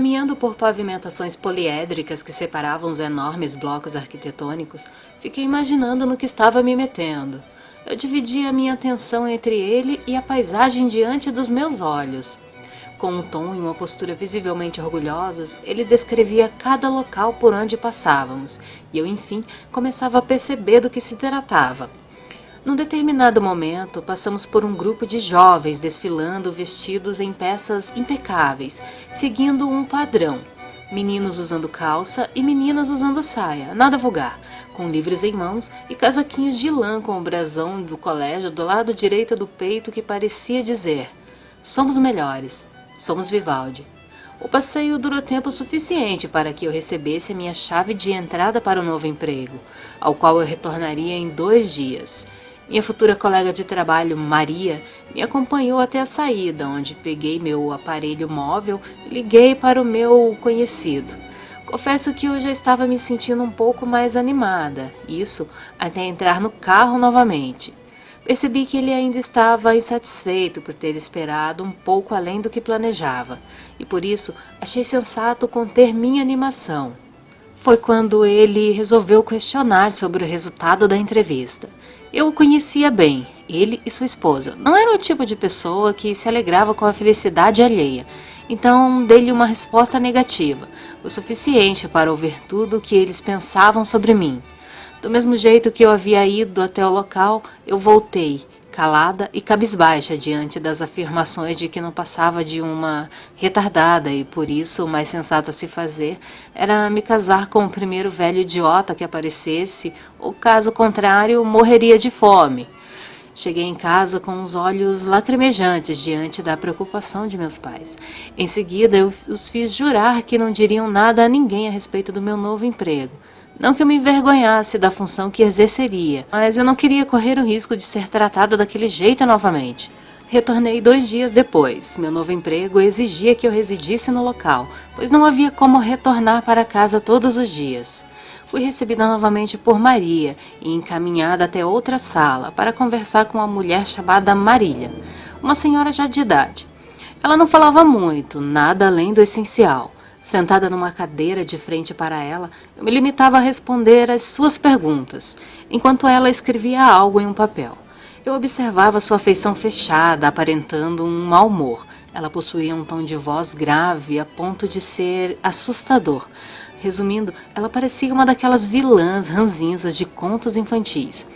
Caminhando por pavimentações poliédricas que separavam os enormes blocos arquitetônicos, fiquei imaginando no que estava me metendo. Eu dividia a minha atenção entre ele e a paisagem diante dos meus olhos. Com um tom e uma postura visivelmente orgulhosos, ele descrevia cada local por onde passávamos, e eu, enfim, começava a perceber do que se tratava. Num determinado momento, passamos por um grupo de jovens desfilando vestidos em peças impecáveis, seguindo um padrão. Meninos usando calça e meninas usando saia, nada vulgar, com livros em mãos e casaquinhos de lã com o brasão do colégio do lado direito do peito que parecia dizer: "Somos melhores, somos Vivaldi". O passeio durou tempo suficiente para que eu recebesse a minha chave de entrada para o novo emprego, ao qual eu retornaria em 2 dias. Minha futura colega de trabalho, Maria, me acompanhou até a saída, onde peguei meu aparelho móvel e liguei para o meu conhecido. Confesso que eu já estava me sentindo um pouco mais animada, isso até entrar no carro novamente. Percebi que ele ainda estava insatisfeito por ter esperado um pouco além do que planejava, e por isso achei sensato conter minha animação. Foi quando ele resolveu questionar sobre o resultado da entrevista. Eu o conhecia bem, ele e sua esposa. Não era o tipo de pessoa que se alegrava com a felicidade alheia, então dei-lhe uma resposta negativa, o suficiente para ouvir tudo o que eles pensavam sobre mim. Do mesmo jeito que eu havia ido até o local, eu voltei, calada e cabisbaixa diante das afirmações de que não passava de uma retardada e por isso o mais sensato a se fazer era me casar com o primeiro velho idiota que aparecesse, ou caso contrário, morreria de fome. Cheguei em casa com os olhos lacrimejantes diante da preocupação de meus pais. Em seguida, eu os fiz jurar que não diriam nada a ninguém a respeito do meu novo emprego. Não que eu me envergonhasse da função que exerceria, mas eu não queria correr o risco de ser tratada daquele jeito novamente. Retornei 2 dias depois. Meu novo emprego exigia que eu residisse no local, pois não havia como retornar para casa todos os dias. Fui recebida novamente por Maria e encaminhada até outra sala para conversar com uma mulher chamada Marília, uma senhora já de idade. Ela não falava muito, nada além do essencial. Sentada numa cadeira de frente para ela, eu me limitava a responder às suas perguntas, enquanto ela escrevia algo em um papel. Eu observava sua feição fechada, aparentando um mau humor. Ela possuía um tom de voz grave a ponto de ser assustador. Resumindo, ela parecia uma daquelas vilãs ranzinzas de contos infantis.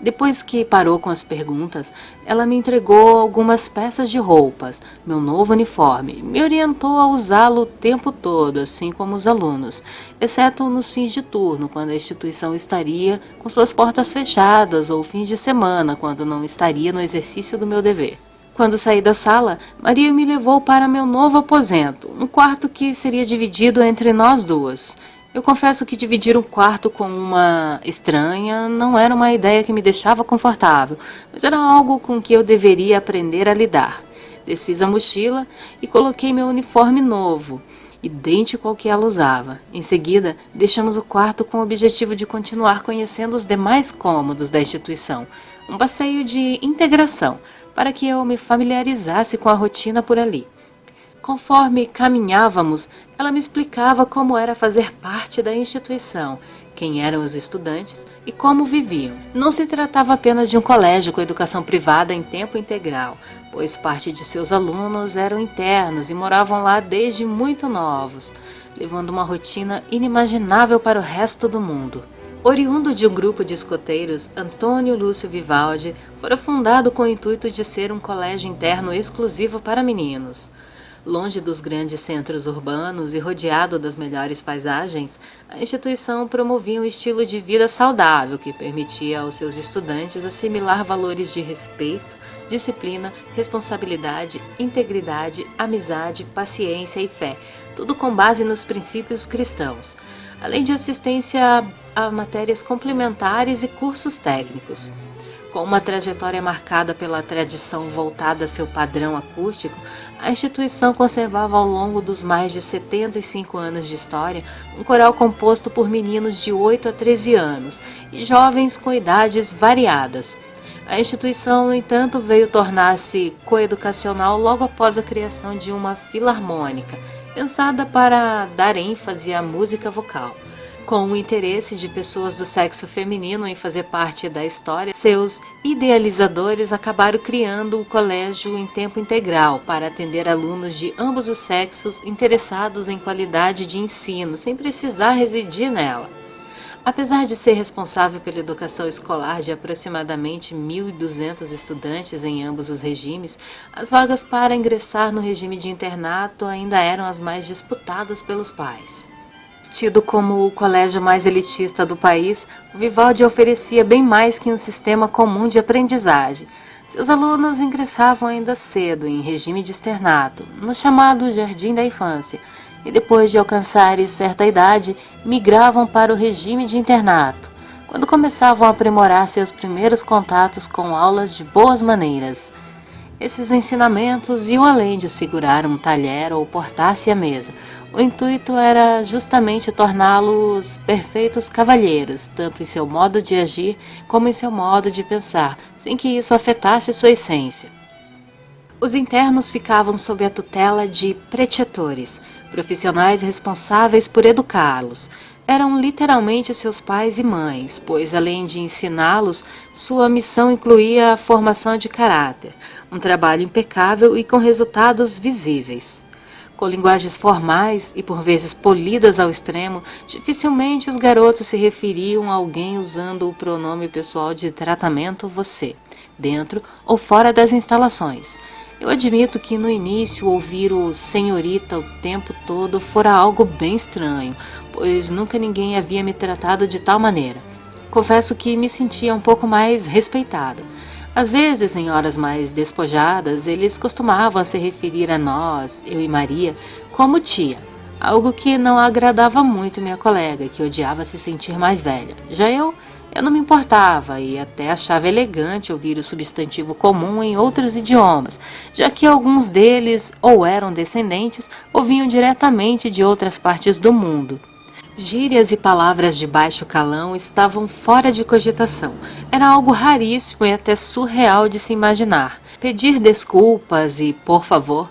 Depois que parou com as perguntas, ela me entregou algumas peças de roupas, meu novo uniforme, me orientou a usá-lo o tempo todo, assim como os alunos, exceto nos fins de turno, quando a instituição estaria com suas portas fechadas, ou fins de semana, quando não estaria no exercício do meu dever. Quando saí da sala, Maria me levou para meu novo aposento, um quarto que seria dividido entre nós duas. Eu confesso que dividir um quarto com uma estranha não era uma ideia que me deixava confortável, mas era algo com que eu deveria aprender a lidar. Desfiz a mochila e coloquei meu uniforme novo, idêntico ao que ela usava. Em seguida, deixamos o quarto com o objetivo de continuar conhecendo os demais cômodos da instituição, um passeio de integração, para que eu me familiarizasse com a rotina por ali. Conforme caminhávamos, ela me explicava como era fazer parte da instituição, quem eram os estudantes e como viviam. Não se tratava apenas de um colégio com educação privada em tempo integral, pois parte de seus alunos eram internos e moravam lá desde muito novos, levando uma rotina inimaginável para o resto do mundo. Oriundo de um grupo de escoteiros, Antônio Lúcio Vivaldi fora fundado com o intuito de ser um colégio interno exclusivo para meninos. Longe dos grandes centros urbanos e rodeado das melhores paisagens, a instituição promovia um estilo de vida saudável que permitia aos seus estudantes assimilar valores de respeito, disciplina, responsabilidade, integridade, amizade, paciência e fé, tudo com base nos princípios cristãos, além de assistência a matérias complementares e cursos técnicos. Com uma trajetória marcada pela tradição voltada a seu padrão acústico, a instituição conservava ao longo dos mais de 75 anos de história um coral composto por meninos de 8 a 13 anos e jovens com idades variadas. A instituição, no entanto, veio tornar-se coeducacional logo após a criação de uma filarmônica, pensada para dar ênfase à música vocal. Com o interesse de pessoas do sexo feminino em fazer parte da história, seus idealizadores acabaram criando o colégio em tempo integral para atender alunos de ambos os sexos interessados em qualidade de ensino, sem precisar residir nela. Apesar de ser responsável pela educação escolar de aproximadamente 1.200 estudantes em ambos os regimes, as vagas para ingressar no regime de internato ainda eram as mais disputadas pelos pais. Tido como o colégio mais elitista do país, o Vivaldi oferecia bem mais que um sistema comum de aprendizagem. Seus alunos ingressavam ainda cedo em regime de externato, no chamado Jardim da Infância, e depois de alcançarem certa idade, migravam para o regime de internato, quando começavam a aprimorar seus primeiros contatos com aulas de boas maneiras. Esses ensinamentos iam além de segurar um talher ou portar-se à mesa. O intuito era justamente torná-los perfeitos cavalheiros, tanto em seu modo de agir como em seu modo de pensar, sem que isso afetasse sua essência. Os internos ficavam sob a tutela de pretetores, profissionais responsáveis por educá-los. Eram literalmente seus pais e mães, pois além de ensiná-los, sua missão incluía a formação de caráter, um trabalho impecável e com resultados visíveis. Com linguagens formais e por vezes polidas ao extremo, dificilmente os garotos se referiam a alguém usando o pronome pessoal de tratamento você, dentro ou fora das instalações. Eu admito que no início ouvir o senhorita o tempo todo fora algo bem estranho, pois nunca ninguém havia me tratado de tal maneira. Confesso que me sentia um pouco mais respeitada. Às vezes, em horas mais despojadas, eles costumavam se referir a nós, eu e Maria, como tia, algo que não agradava muito minha colega, que odiava se sentir mais velha. Já eu não me importava e até achava elegante ouvir o substantivo comum em outros idiomas, já que alguns deles ou eram descendentes ou vinham diretamente de outras partes do mundo. Gírias e palavras de baixo calão estavam fora de cogitação. Era algo raríssimo e até surreal de se imaginar. Pedir desculpas e por favor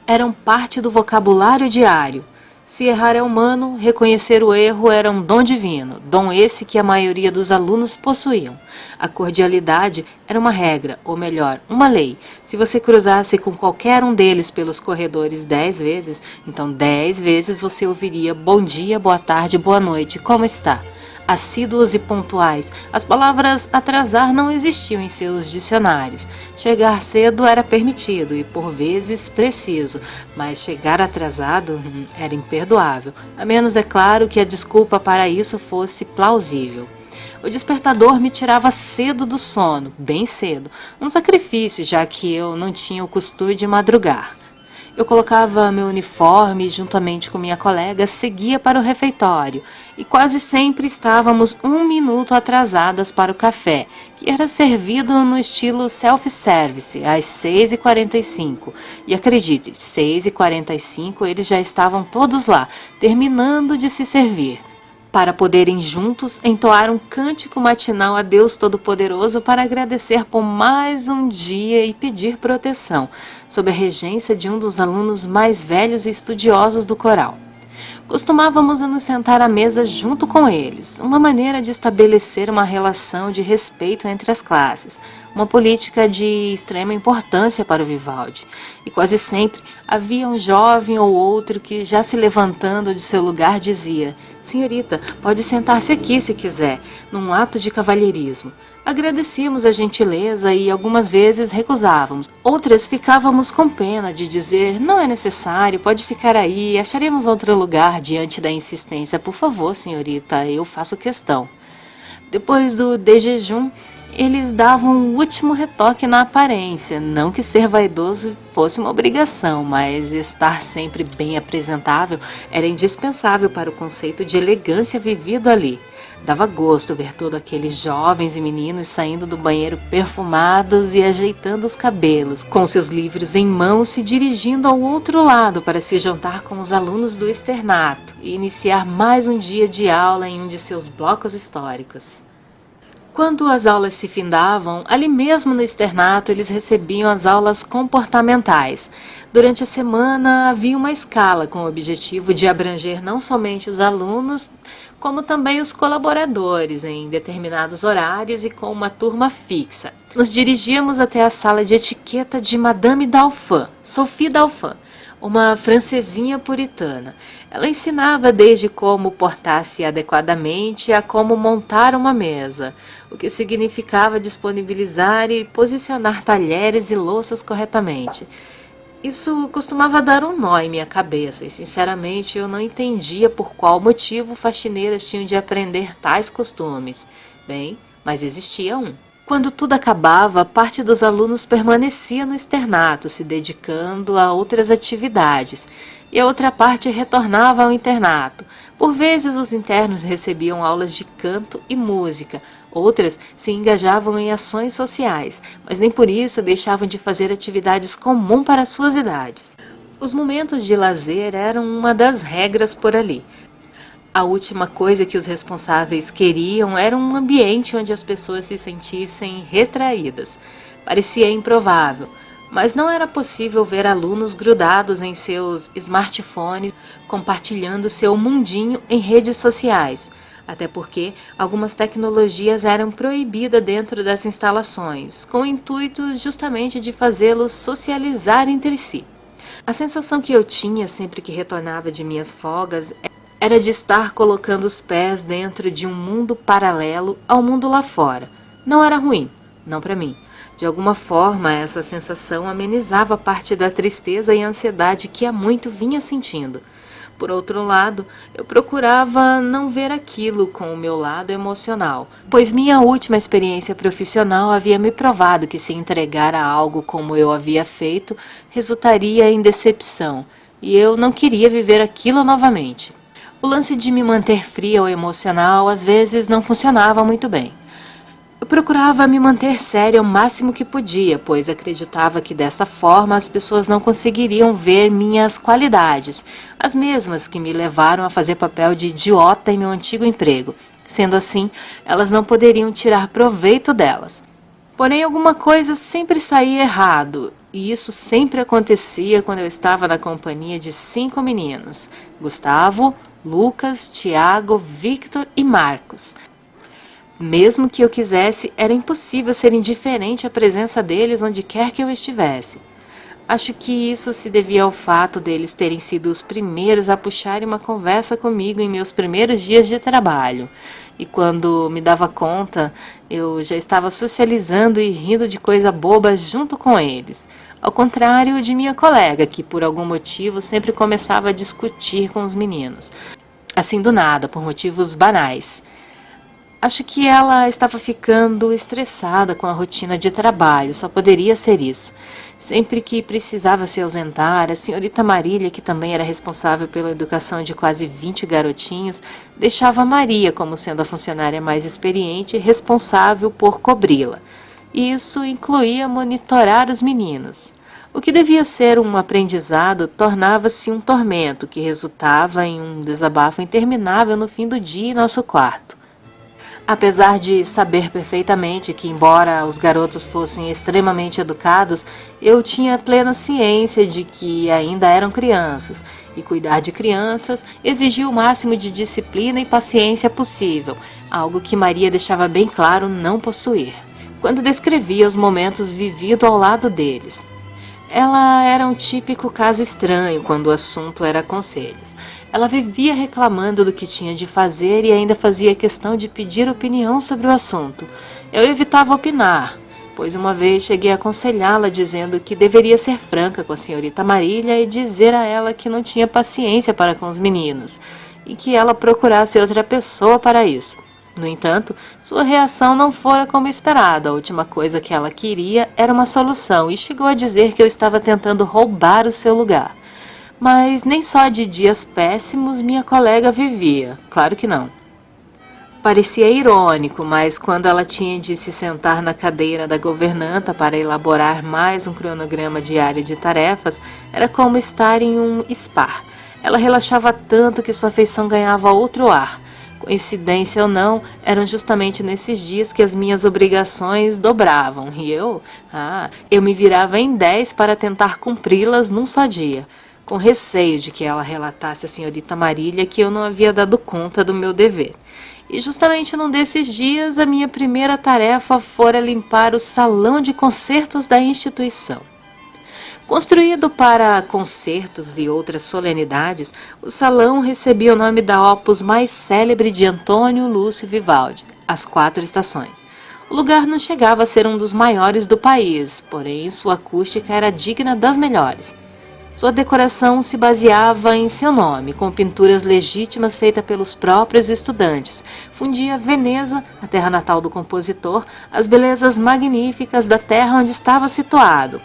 eram parte do vocabulário diário. Se errar é humano, reconhecer o erro era um dom divino, dom esse que a maioria dos alunos possuíam. A cordialidade era uma regra, ou melhor, uma lei. Se você cruzasse com qualquer um deles pelos corredores 10 vezes, então 10 vezes você ouviria bom dia, boa tarde, boa noite, como está? Assíduos e pontuais, as palavras atrasar não existiam em seus dicionários. Chegar cedo era permitido e por vezes preciso, mas chegar atrasado era imperdoável, a menos é claro que a desculpa para isso fosse plausível. O despertador me tirava cedo do sono, bem cedo, um sacrifício, já que eu não tinha o costume de madrugar. Eu colocava meu uniforme e, juntamente com minha colega, seguia para o refeitório e quase sempre estávamos 1 minuto atrasadas para o café, que era servido no estilo self-service, às 6h45. E acredite, 6h45 eles já estavam todos lá, terminando de se servir, para poderem juntos entoar um cântico matinal a Deus Todo-Poderoso para agradecer por mais um dia e pedir proteção, sob a regência de um dos alunos mais velhos e estudiosos do coral. Costumávamos nos sentar à mesa junto com eles, uma maneira de estabelecer uma relação de respeito entre as classes, uma política de extrema importância para o Vivaldi. E quase sempre havia um jovem ou outro que, já se levantando de seu lugar, dizia: "Senhorita, pode sentar-se aqui se quiser", num ato de cavalheirismo. Agradecíamos a gentileza e algumas vezes recusávamos. Outras ficávamos com pena de dizer: "Não é necessário, pode ficar aí, acharemos outro lugar", diante da insistência: "Por favor, senhorita, eu faço questão". Depois do de jejum, eles davam um último retoque na aparência. Não que ser vaidoso fosse uma obrigação, mas estar sempre bem apresentável era indispensável para o conceito de elegância vivido ali. Dava gosto ver todos aqueles jovens e meninos saindo do banheiro perfumados e ajeitando os cabelos, com seus livros em mãos, se dirigindo ao outro lado para se juntar com os alunos do externato e iniciar mais um dia de aula em um de seus blocos históricos. Quando as aulas se findavam, ali mesmo no externato eles recebiam as aulas comportamentais. Durante a semana havia uma escala com o objetivo de abranger não somente os alunos, como também os colaboradores em determinados horários e com uma turma fixa. Nos dirigíamos até a sala de etiqueta de Madame Dauphin, Sophie Dauphin, uma francesinha puritana. Ela ensinava desde como portar-se adequadamente a como montar uma mesa, o que significava disponibilizar e posicionar talheres e louças corretamente. Isso costumava dar um nó em minha cabeça e, sinceramente, eu não entendia por qual motivo faxineiras tinham de aprender tais costumes. Bem, mas existia um. Quando tudo acabava, parte dos alunos permanecia no externato, se dedicando a outras atividades, e a outra parte retornava ao internato. Por vezes, os internos recebiam aulas de canto e música, outras se engajavam em ações sociais, mas nem por isso deixavam de fazer atividades comuns para suas idades. Os momentos de lazer eram uma das regras por ali. A última coisa que os responsáveis queriam era um ambiente onde as pessoas se sentissem retraídas. Parecia improvável, mas não era possível ver alunos grudados em seus smartphones, compartilhando seu mundinho em redes sociais, até porque algumas tecnologias eram proibidas dentro das instalações, com o intuito justamente de fazê-los socializar entre si. A sensação que eu tinha sempre que retornava de minhas folgas era de estar colocando os pés dentro de um mundo paralelo ao mundo lá fora. Não era ruim, não para mim. De alguma forma, essa sensação amenizava parte da tristeza e ansiedade que há muito vinha sentindo. Por outro lado, eu procurava não ver aquilo com o meu lado emocional, pois minha última experiência profissional havia me provado que se entregar a algo como eu havia feito resultaria em decepção, e eu não queria viver aquilo novamente. O lance de me manter fria ou emocional às vezes não funcionava muito bem. Eu procurava me manter séria o máximo que podia, pois acreditava que dessa forma as pessoas não conseguiriam ver minhas qualidades, as mesmas que me levaram a fazer papel de idiota em meu antigo emprego. Sendo assim, elas não poderiam tirar proveito delas. Porém, alguma coisa sempre saía errado, e isso sempre acontecia quando eu estava na companhia de 5 meninos: Gustavo, Lucas, Tiago, Victor e Marcos. Mesmo que eu quisesse, era impossível ser indiferente à presença deles onde quer que eu estivesse. Acho que isso se devia ao fato deles terem sido os primeiros a puxarem uma conversa comigo em meus primeiros dias de trabalho. E quando me dava conta, eu já estava socializando e rindo de coisa boba junto com eles. Ao contrário de minha colega, que por algum motivo sempre começava a discutir com os meninos. Assim do nada, por motivos banais. Acho que ela estava ficando estressada com a rotina de trabalho, só poderia ser isso. Sempre que precisava se ausentar, a senhorita Marília, que também era responsável pela educação de quase 20 garotinhos, deixava a Maria como sendo a funcionária mais experiente e responsável por cobri-la. Isso incluía monitorar os meninos. O que devia ser um aprendizado tornava-se um tormento que resultava em um desabafo interminável no fim do dia em nosso quarto. Apesar de saber perfeitamente que, embora os garotos fossem extremamente educados, eu tinha plena ciência de que ainda eram crianças, e cuidar de crianças exigia o máximo de disciplina e paciência possível, algo que Maria deixava bem claro não possuir, quando descrevia os momentos vividos ao lado deles. Ela era um típico caso estranho quando o assunto era conselhos. Ela vivia reclamando do que tinha de fazer e ainda fazia questão de pedir opinião sobre o assunto. Eu evitava opinar, pois uma vez cheguei a aconselhá-la dizendo que deveria ser franca com a senhorita Marília e dizer a ela que não tinha paciência para com os meninos e que ela procurasse outra pessoa para isso. No entanto, sua reação não fora como esperado. A última coisa que ela queria era uma solução e chegou a dizer que eu estava tentando roubar o seu lugar. Mas nem só de dias péssimos minha colega vivia, claro que não. Parecia irônico, mas quando ela tinha de se sentar na cadeira da governanta para elaborar mais um cronograma diário de tarefas, era como estar em um spa. Ela relaxava tanto que sua feição ganhava outro ar. Coincidência ou não, eram justamente nesses dias que as minhas obrigações dobravam, e eu me virava em 10 para tentar cumpri-las num só dia, com receio de que ela relatasse à senhorita Marília que eu não havia dado conta do meu dever. E justamente num desses dias, a minha primeira tarefa fora limpar o salão de concertos da instituição. Construído para concertos e outras solenidades, o salão recebia o nome da opus mais célebre de Antônio Lúcio Vivaldi, As Quatro Estações. O lugar não chegava a ser um dos maiores do país, porém sua acústica era digna das melhores. Sua decoração se baseava em seu nome, com pinturas legítimas feitas pelos próprios estudantes. Fundia Veneza, a terra natal do compositor, as belezas magníficas da terra onde estava situado.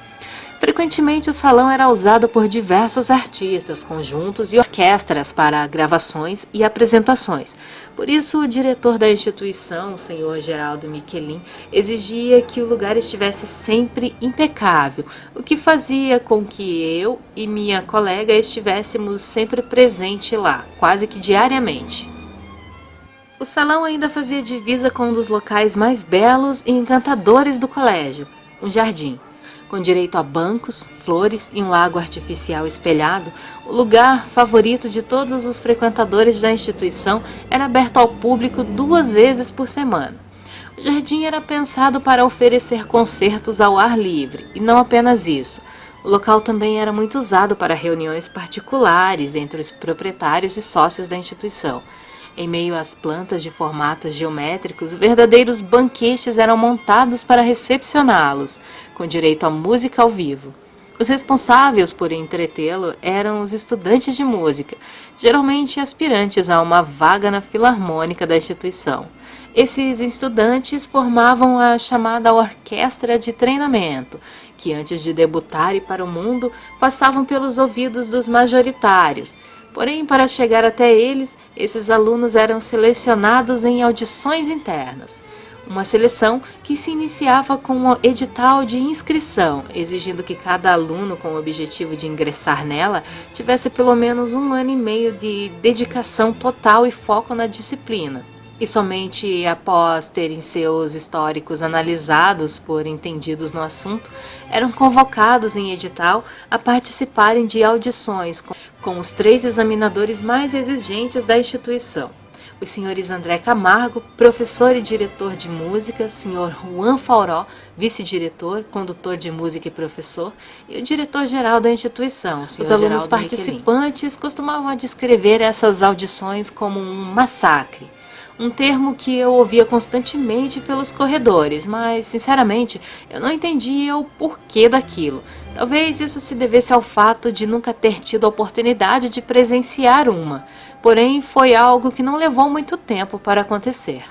Frequentemente o salão era usado por diversos artistas, conjuntos e orquestras para gravações e apresentações. Por isso, o diretor da instituição, o senhor Geraldo Michelin, exigia que o lugar estivesse sempre impecável, o que fazia com que eu e minha colega estivéssemos sempre presentes lá, quase que diariamente. O salão ainda fazia divisa com um dos locais mais belos e encantadores do colégio, um jardim. Com direito a bancos, flores e um lago artificial espelhado, o lugar favorito de todos os frequentadores da instituição era aberto ao público 2 vezes por semana. O jardim era pensado para oferecer concertos ao ar livre, e não apenas isso. O local também era muito usado para reuniões particulares entre os proprietários e sócios da instituição. Em meio às plantas de formatos geométricos, verdadeiros banquetes eram montados para recepcioná-los, com direito à música ao vivo. Os responsáveis por entretê-lo eram os estudantes de música, geralmente aspirantes a uma vaga na filarmônica da instituição. Esses estudantes formavam a chamada orquestra de treinamento, que antes de debutarem para o mundo, passavam pelos ouvidos dos majoritários. Porém, para chegar até eles, esses alunos eram selecionados em audições internas. Uma seleção que se iniciava com um edital de inscrição, exigindo que cada aluno com o objetivo de ingressar nela tivesse pelo menos 1 ano e meio de dedicação total e foco na disciplina. E somente após terem seus históricos analisados por entendidos no assunto, eram convocados em edital a participarem de audições com os 3 examinadores mais exigentes da instituição. Os senhores André Camargo, professor e diretor de música, senhor Juan Fauró, vice-diretor, condutor de música e professor, e o diretor-geral da instituição, o senhor Os alunos participantes costumavam descrever essas audições como um massacre. Um termo que eu ouvia constantemente pelos corredores, mas, sinceramente, eu não entendia o porquê daquilo. Talvez isso se devesse ao fato de nunca ter tido a oportunidade de presenciar uma, porém foi algo que não levou muito tempo para acontecer.